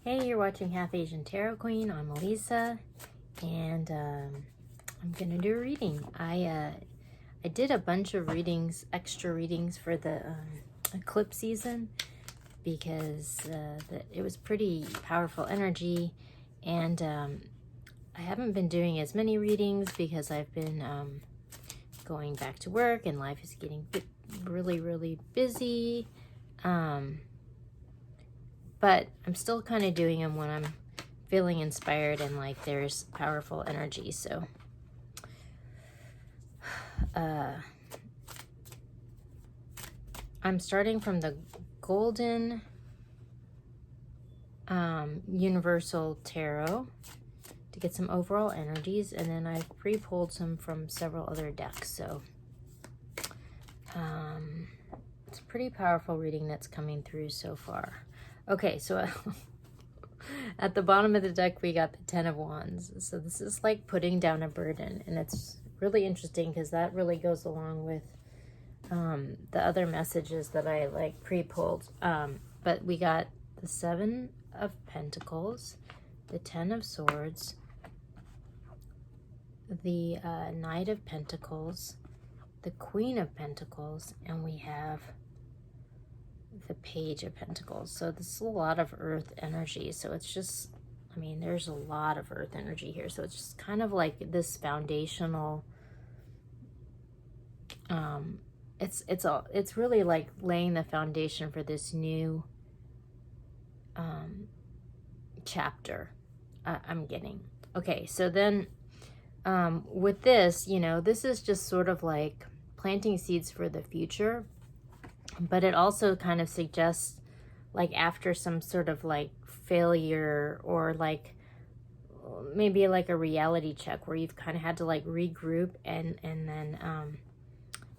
Hey, you're watching Half Asian Tarot Queen. I'm Elisa, and I'm gonna do a reading. I did a bunch of readings, extra readings for the eclipse season because it was pretty powerful energy, and I haven't been doing as many readings because I've been going back to work and life is getting really busy. But I'm still kind of doing them when I'm feeling inspired and like there's powerful energy. So I'm starting from the Golden Universal Tarot to get some overall energies, and then I've pre-pulled some from several other decks. So it's a pretty powerful reading that's coming through so far. Okay, so at the bottom of the deck, we got the Ten of Wands. So this is like putting down a burden, and it's really interesting because that really goes along with the other messages that I like pre-pulled. But we got the Seven of Pentacles, the Ten of Swords, the Knight of Pentacles, the Queen of Pentacles, and we have the Page of Pentacles. So this is a lot of earth energy. So it's just, I mean, there's a lot of earth energy here. So it's just kind of like this foundational, it's really like laying the foundation for this new chapter I'm getting. Okay, so then with this, you know, this is just sort of like planting seeds for the future. But it also kind of suggests like after some sort of like failure or like maybe like a reality check where you've kind of had to like regroup and then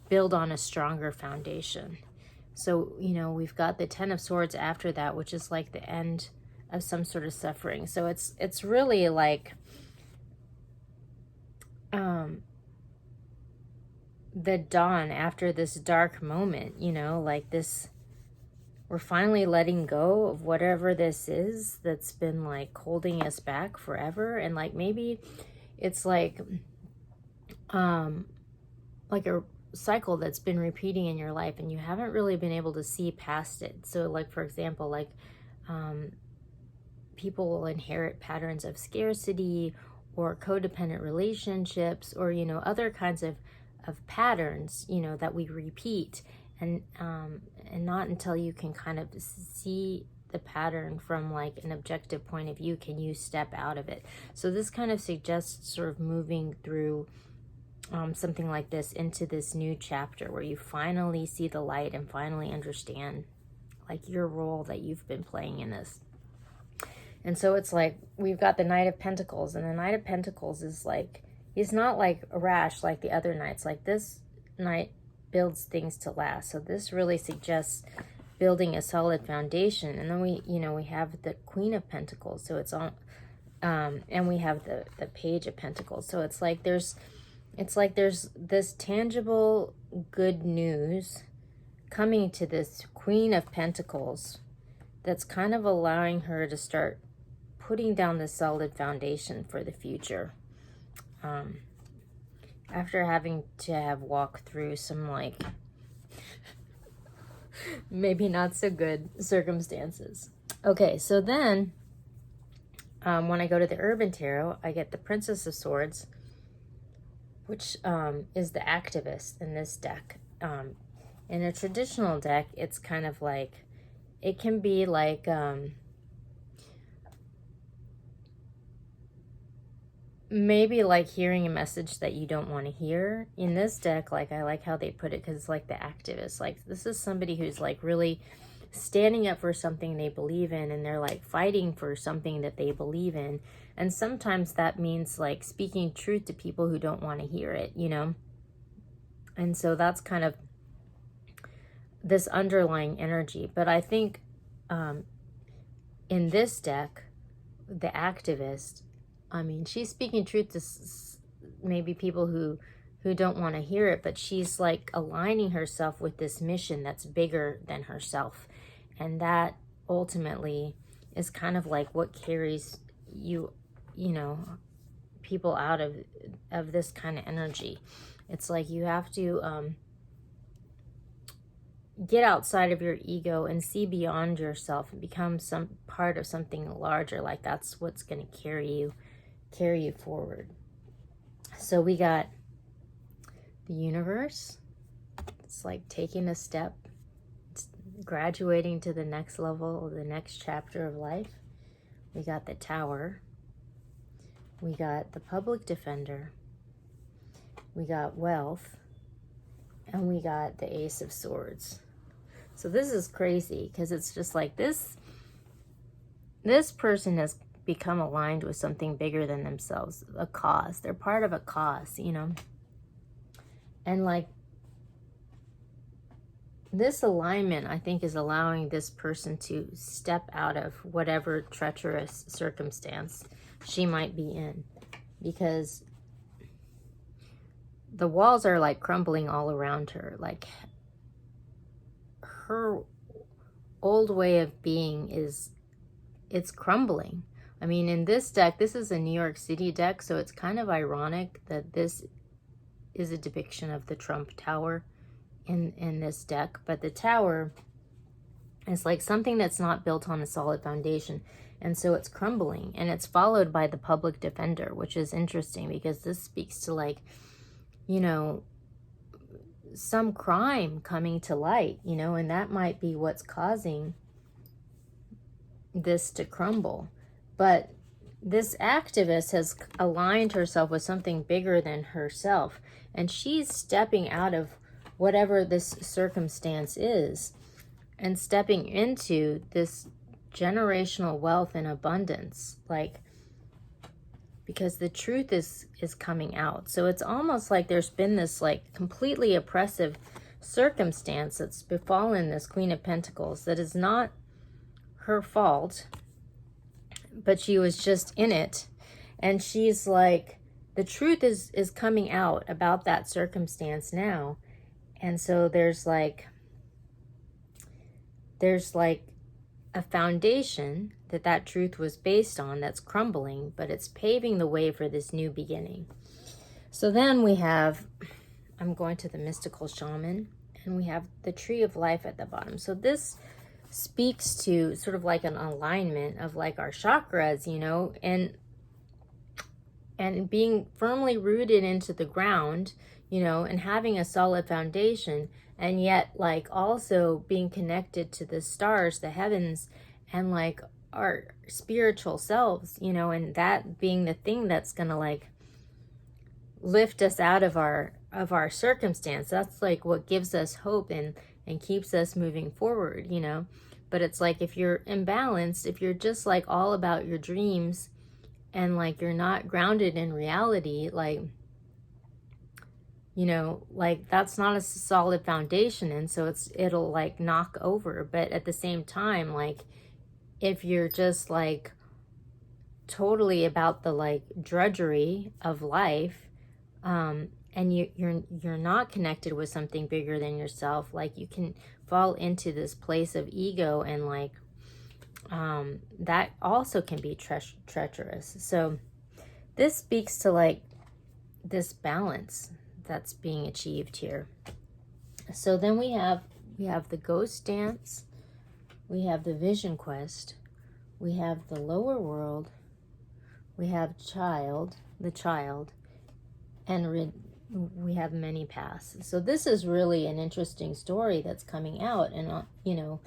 build on a stronger foundation. So, you know, we've got the Ten of Swords after that, which is like the end of some sort of suffering. So it's really like the dawn after this dark moment, you know, like this, we're finally letting go of whatever this is that's been like holding us back forever. And like maybe it's like a cycle that's been repeating in your life and you haven't really been able to see past it. So like, for example, like people will inherit patterns of scarcity or codependent relationships or, you know, other kinds of patterns, you know, that we repeat, and not until you can kind of see the pattern from like an objective point of view can you step out of it. So this kind of suggests sort of moving through something like this into this new chapter where you finally see the light and finally understand like your role that you've been playing in this. And so it's like we've got the Knight of Pentacles, and the Knight of Pentacles is like, he's not like rash like the other knights. Like this knight builds things to last. So this really suggests building a solid foundation. And then we, you know, we have the Queen of Pentacles. So it's on, and we have the Page of Pentacles. So it's like there's this tangible good news coming to this Queen of Pentacles that's kind of allowing her to start putting down the solid foundation for the future. After having to have walked through some like maybe not so good circumstances. Okay, so then when I go to the Urban Tarot, I get the Princess of Swords, which is the activist in this deck. In a traditional deck, it's kind of like, it can be like maybe like hearing a message that you don't want to hear. In this deck, like I like how they put it because it's like the activist. Like this is somebody who's like really standing up for something they believe in, and they're like fighting for something that they believe in. And sometimes that means like speaking truth to people who don't want to hear it, you know? And so that's kind of this underlying energy. But I think in this deck, the activist, I mean, she's speaking truth to maybe people who don't want to hear it, but she's like aligning herself with this mission that's bigger than herself. And that ultimately is kind of like what carries you, you know, people out of this kind of energy. It's like you have to get outside of your ego and see beyond yourself and become some part of something larger. Like that's what's going to carry you forward. So we got the universe. It's like taking a step, it's graduating to the next level, the next chapter of life. We got the Tower. We got the Public Defender. We got wealth. And we got the Ace of Swords. So this is crazy because it's just like this person has become aligned with something bigger than themselves, a cause. They're part of a cause, you know. And like this alignment, I think, is allowing this person to step out of whatever treacherous circumstance she might be in, because the walls are like crumbling all around her. Like her old way of being it's crumbling. I mean, in this deck, this is a New York City deck, so it's kind of ironic that this is a depiction of the Trump Tower in this deck. But the Tower is like something that's not built on a solid foundation, and so it's crumbling. And it's followed by the Public Defender, which is interesting because this speaks to, like, you know, some crime coming to light, you know, and that might be what's causing this to crumble. But this activist has aligned herself with something bigger than herself, and she's stepping out of whatever this circumstance is and stepping into this generational wealth and abundance, like, because the truth is coming out. So it's almost like there's been this like completely oppressive circumstance that's befallen this Queen of Pentacles that is not her fault, but she was just in it. And she's like, the truth is coming out about that circumstance now. And so there's like a foundation that truth was based on that's crumbling, but it's paving the way for this new beginning. So then we have, I'm going to the mystical shaman, and we have the tree of life at the bottom. So this speaks to sort of like an alignment of like our chakras, you know, and being firmly rooted into the ground, you know, and having a solid foundation, and yet like also being connected to the stars, the heavens, and like our spiritual selves, you know, and that being the thing that's gonna like lift us out of our circumstance. That's like what gives us hope and keeps us moving forward, you know. But it's like if you're imbalanced, if you're just like all about your dreams and like you're not grounded in reality, like, you know, like that's not a solid foundation, and so it'll like knock over. But at the same time, like if you're just like totally about the like drudgery of life, and you're not connected with something bigger than yourself, like you can fall into this place of ego, and like that also can be treacherous. So this speaks to like this balance that's being achieved here. So then we have the ghost dance, we have the vision quest, we have the lower world, we have the child, and we have many paths. So this is really an interesting story that's coming out. And you know,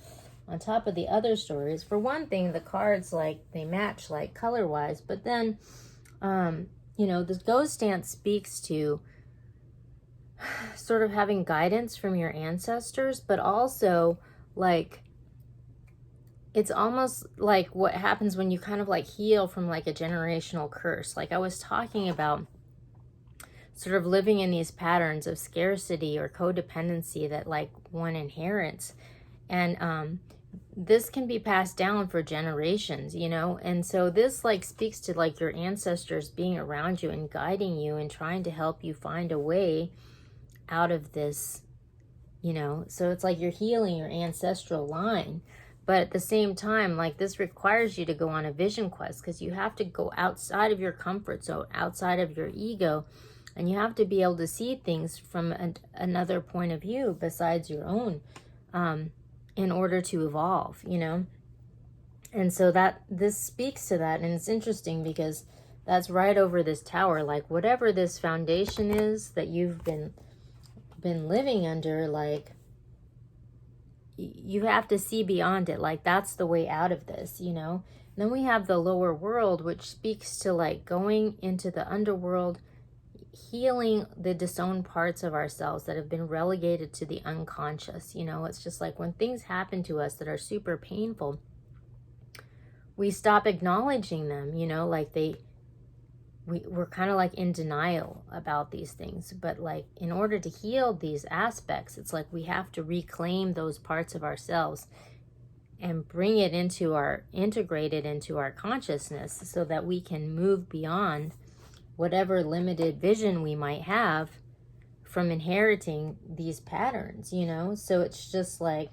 on top of the other stories, for one thing, the cards, like, they match like color wise, but then you know, the ghost dance speaks to sort of having guidance from your ancestors, but also like it's almost like what happens when you kind of like heal from like a generational curse. Like I was talking about sort of living in these patterns of scarcity or codependency that like one inherits, and this can be passed down for generations, you know. And so this like speaks to like your ancestors being around you and guiding you and trying to help you find a way out of this, you know. So it's like you're healing your ancestral line. But at the same time, like, this requires you to go on a vision quest, because you have to go outside of your comfort zone, outside of your ego, and you have to be able to see things from another point of view besides your own, in order to evolve, you know? And so that this speaks to that, and it's interesting because that's right over this tower. Like, whatever this foundation is that you've been living under, like, you have to see beyond it. Like, that's the way out of this, you know? And then we have the lower world, which speaks to, like, going into the underworld, healing the disowned parts of ourselves that have been relegated to the unconscious. You know, it's just like when things happen to us that are super painful, we stop acknowledging them, you know, like we're kind of like in denial about these things. But like, in order to heal these aspects, it's like we have to reclaim those parts of ourselves and bring it integrate it into our consciousness, so that we can move beyond whatever limited vision we might have from inheriting these patterns, you know? So it's just like,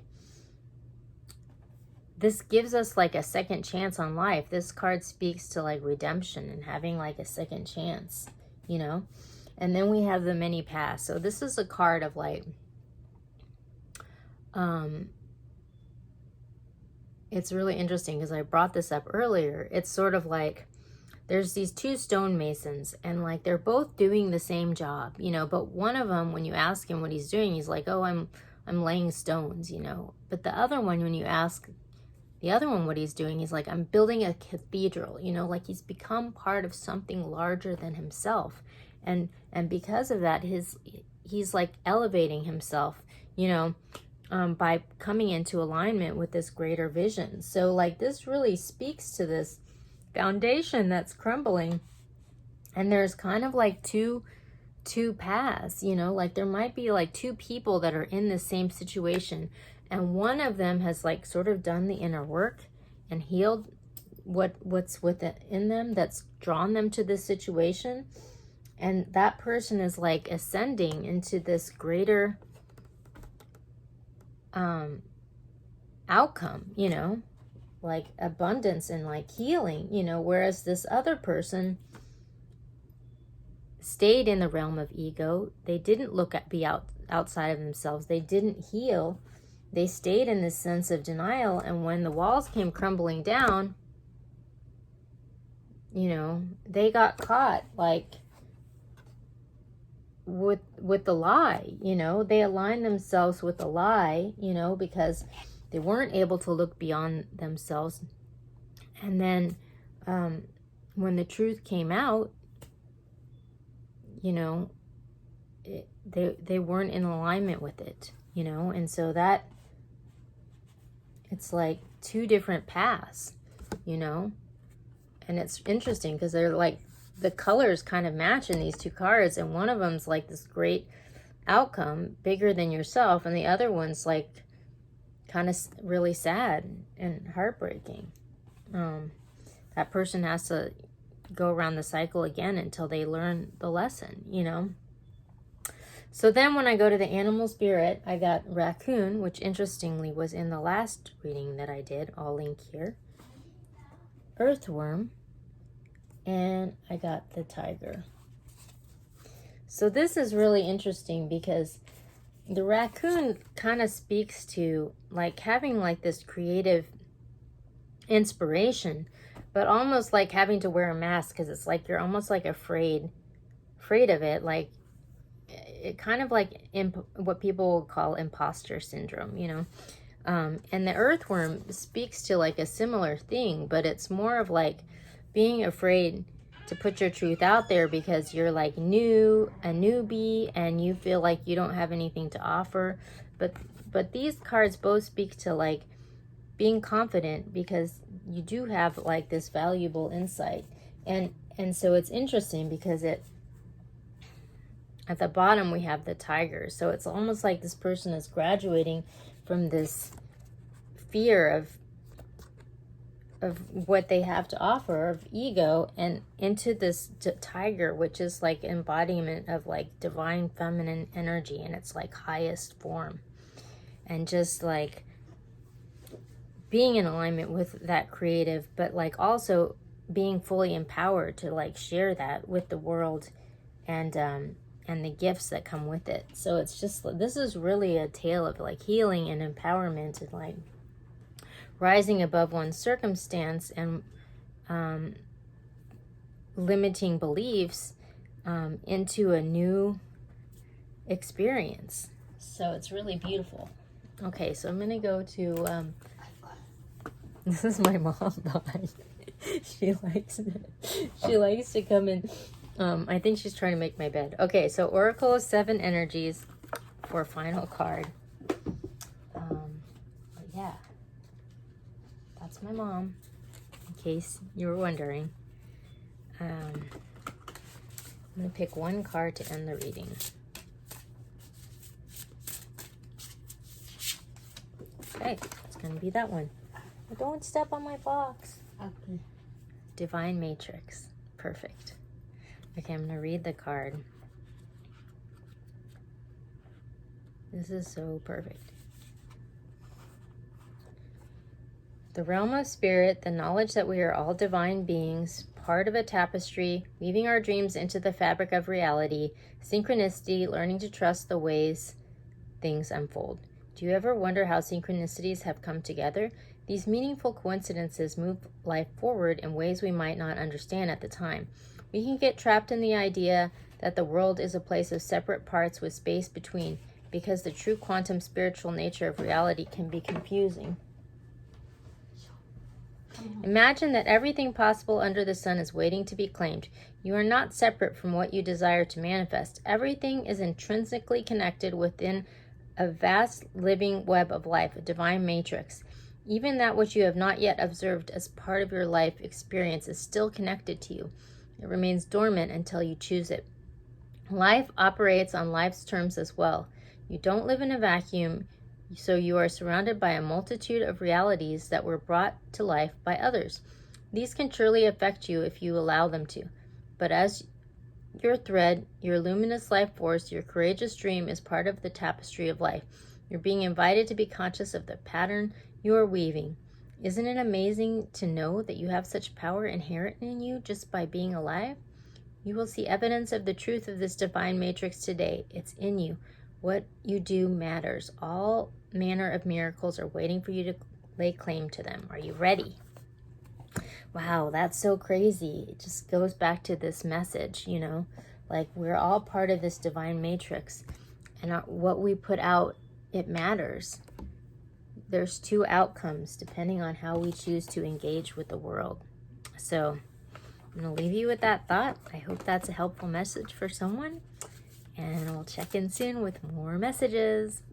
this gives us like a second chance on life. This card speaks to like redemption and having like a second chance, you know? And then we have the many paths. So this is a card of like, it's really interesting because I brought this up earlier. It's sort of like, there's these two stonemasons, and like they're both doing the same job, you know, but one of them, when you ask him what he's doing, he's like, oh, I'm laying stones, you know. But the other one, when you ask the other one what he's doing, he's like, I'm building a cathedral, you know, like he's become part of something larger than himself. And because of that, he's like elevating himself, you know, by coming into alignment with this greater vision. So like, this really speaks to this foundation that's crumbling, and there's kind of like two paths, you know, like there might be like two people that are in the same situation, and one of them has like sort of done the inner work and healed what's within them that's drawn them to this situation, and that person is like ascending into this greater outcome, you know, like abundance and like healing, you know, whereas this other person stayed in the realm of ego. They didn't outside of themselves. They didn't heal. They stayed in this sense of denial, and when the walls came crumbling down, you know, they got caught like with the lie, you know. They aligned themselves with the lie, you know, because they weren't able to look beyond themselves. And then when the truth came out, you know, they weren't in alignment with it, you know. And so that, it's like two different paths, you know. And it's interesting because they're like, the colors kind of match in these two cards, and one of them's like this great outcome, bigger than yourself, and the other one's like kind of really sad and heartbreaking. That person has to go around the cycle again until they learn the lesson, you know. So then when I go to the animal spirit, I got raccoon, which interestingly was in the last reading that I did. I'll link here. Earthworm, and I got the tiger. So this is really interesting because the raccoon kind of speaks to like having like this creative inspiration, but almost like having to wear a mask, because it's like you're almost like afraid of it. Like it kind of like what people call imposter syndrome, you know. And the earthworm speaks to like a similar thing, but it's more of like being afraid to put your truth out there because you're like a newbie, and you feel like you don't have anything to offer. But these cards both speak to like being confident because you do have like this valuable insight. And so it's interesting because at the bottom we have the tiger. So it's almost like this person is graduating from this fear of what they have to offer, of ego, and into this tiger, which is like embodiment of like divine feminine energy in its like highest form. And just like being in alignment with that creative, but like also being fully empowered to like share that with the world, and the gifts that come with it. So it's just, this is really a tale of like healing and empowerment, and like rising above one's circumstance, and limiting beliefs into a new experience. So it's really beautiful. Okay, so I'm gonna go to this is my mom behind. she likes to come in. I think she's trying to make my bed. Okay, so Oracle of 7 energies for final card. Yeah, that's my mom, in case you were wondering. I'm going to pick one card to end the reading. Okay, it's going to be that one. But don't step on my box. Okay. Divine Matrix. Perfect. Okay, I'm going to read the card. This is so perfect. The realm of spirit, the knowledge that we are all divine beings, part of a tapestry, weaving our dreams into the fabric of reality, synchronicity, learning to trust the ways things unfold. Do you ever wonder how synchronicities have come together? These meaningful coincidences move life forward in ways we might not understand at the time. We can get trapped in the idea that the world is a place of separate parts with space between, because the true quantum spiritual nature of reality can be confusing. Imagine that everything possible under the sun is waiting to be claimed. You are not separate from what you desire to manifest. Everything is intrinsically connected within a vast living web of life, a divine matrix. Even that which you have not yet observed as part of your life experience is still connected to you. It remains dormant until you choose it. Life operates on life's terms as well. You don't live in a vacuum, so you are surrounded by a multitude of realities that were brought to life by others. These can surely affect you if you allow them to. But as your thread, your luminous life force, your courageous dream is part of the tapestry of life. You're being invited to be conscious of the pattern you are weaving. Isn't it amazing to know that you have such power inherent in you just by being alive? You will see evidence of the truth of this divine matrix today. It's in you. What you do matters. All manner of miracles are waiting for you to lay claim to them. Are you ready? Wow, that's so crazy. It just goes back to this message, you know, like we're all part of this divine matrix, and what we put out, it matters. There's 2 outcomes depending on how we choose to engage with the world. So I'm going to leave you with that thought. I hope that's a helpful message for someone, and we'll check in soon with more messages.